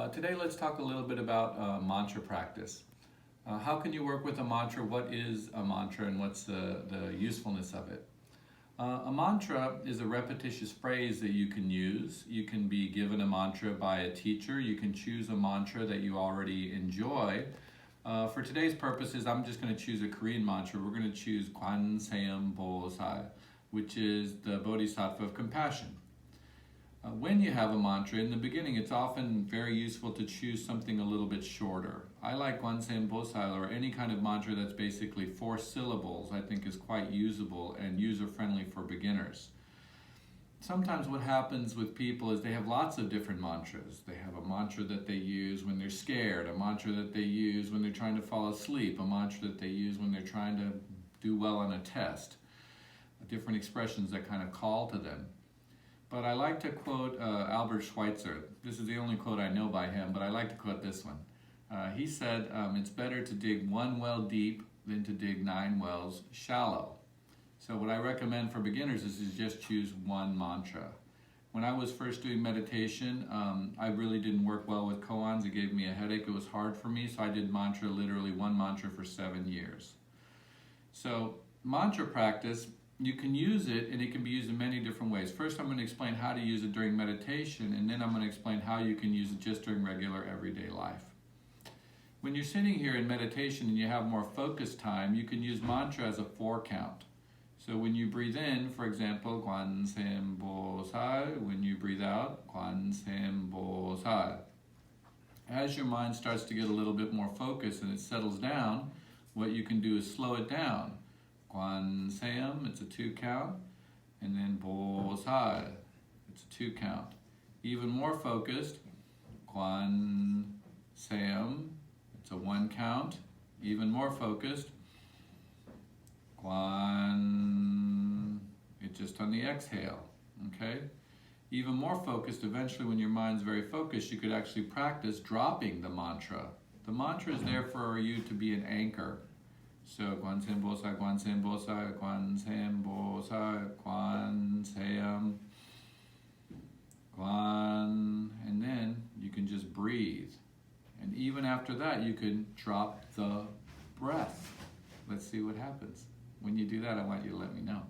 Today let's talk a little bit about mantra practice. How can you work with a mantra? What is a mantra and what's the usefulness of it? A mantra is a repetitious phrase that you can use. You can be given a mantra by a teacher. You can choose a mantra that you already enjoy. For today's purposes, I'm just going to choose a Korean mantra. We're going to choose Kwan Seum Bosai, which is the Bodhisattva of compassion. When you have a mantra, in the beginning, it's often very useful to choose something a little bit shorter. I like Gwanseum Bosai, or any kind of mantra that's basically 4 syllables, I think is quite usable and user-friendly for beginners. Sometimes what happens with people is they have lots of different mantras. They have a mantra that they use when they're scared, a mantra that they use when they're trying to fall asleep, a mantra that they use when they're trying to do well on a test. Different expressions that kind of call to them. But I like to quote Albert Schweitzer. This is the only quote I know by him, but I like to quote this one. He said, it's better to dig 1 well deep than to dig 9 wells shallow. So what I recommend for beginners is to just choose one mantra. When I was first doing meditation, I really didn't work well with koans. It gave me a headache. It was hard for me, so I did literally one mantra for 7 years. So mantra practice, you can use it, and it can be used in many different ways. First, I'm going to explain how to use it during meditation, and then I'm going to explain how you can use it just during regular everyday life. When you're sitting here in meditation and you have more focused time, you can use mantra as a 4 count. So when you breathe in, for example, Gwanseum Bosai. When you breathe out, Gwanseum Bosai. As your mind starts to get a little bit more focused and it settles down, what you can do is slow it down. Gwanseum, it's a 2 count, and then Bosai, it's a 2 count. Even more focused, Gwanseum, it's a 1 count. Even more focused, Gwan, it's just on the exhale, okay? Even more focused, eventually when your mind's very focused, you could actually practice dropping the mantra. The mantra is there for you to be an anchor. So, Gwanseum Bosai, Gwanseum Bosai, Gwanseum Bosai, Gwanseum, Gwan, and then you can just breathe. And even after that, you can drop the breath. Let's see what happens. When you do that, I want you to let me know.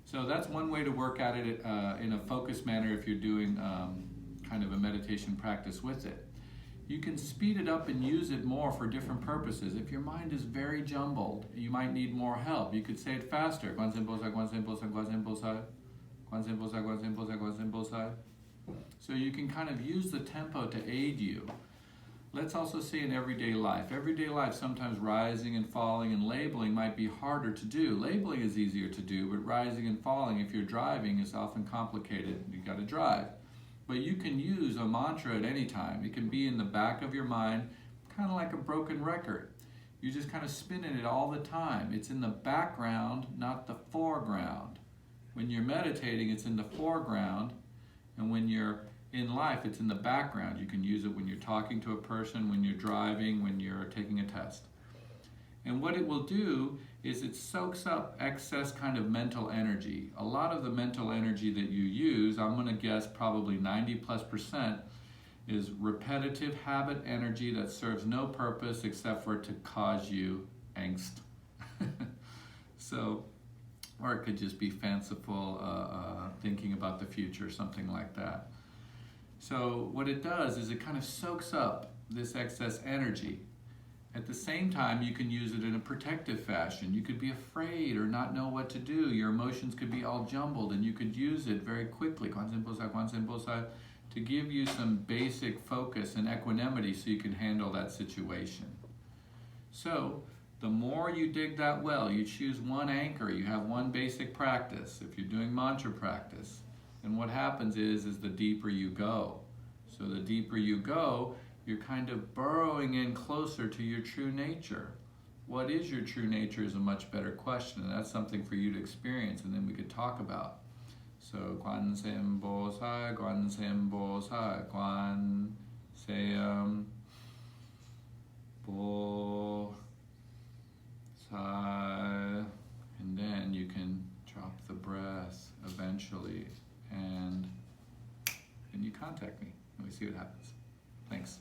So that's one way to work at it in a focused manner if you're doing kind of a meditation practice with it. You can speed it up and use it more for different purposes. If your mind is very jumbled, you might need more help. You could say it faster. Gwanseum Bosai, Gwanseum Bosai, Gwanseum Bosai. Gwanseum Bosai, Gwanseum Bosai, Gwanseum Bosai. So you can kind of use the tempo to aid you. Let's also say in everyday life. Everyday life, sometimes rising and falling and labeling might be harder to do. Labeling is easier to do, but rising and falling, if you're driving, is often complicated. You got to drive. But you can use a mantra at any time. It can be in the back of your mind, kind of like a broken record. You're just kind of spinning it all the time. It's in the background, not the foreground. When you're meditating, it's in the foreground, and when you're in life, it's in the background. You can use it when you're talking to a person, when you're driving, when you're taking a test. And what it will do is it soaks up excess kind of mental energy. A lot of the mental energy that you use, I'm going to guess probably 90+%, is repetitive habit energy that serves no purpose except for to cause you angst. So, or it could just be fanciful thinking about the future, something like that. So what it does is it kind of soaks up this excess energy. At the same time, you can use it in a protective fashion. You could be afraid or not know what to do. Your emotions could be all jumbled, and you could use it very quickly, Gwanseum Bosai, to give you some basic focus and equanimity so you can handle that situation. So the more you dig that well, you choose one anchor, you have one basic practice. If you're doing mantra practice, and what happens is the deeper you go. So the deeper you go, you're kind of burrowing in closer to your true nature. What is your true nature is a much better question, and that's something for you to experience, and then we could talk about. So, Gwanseum Bosai, Gwanseum Bosai, Gwanseum Bosai, and then you can drop the breath eventually, and then you contact me, and we see what happens. Thanks.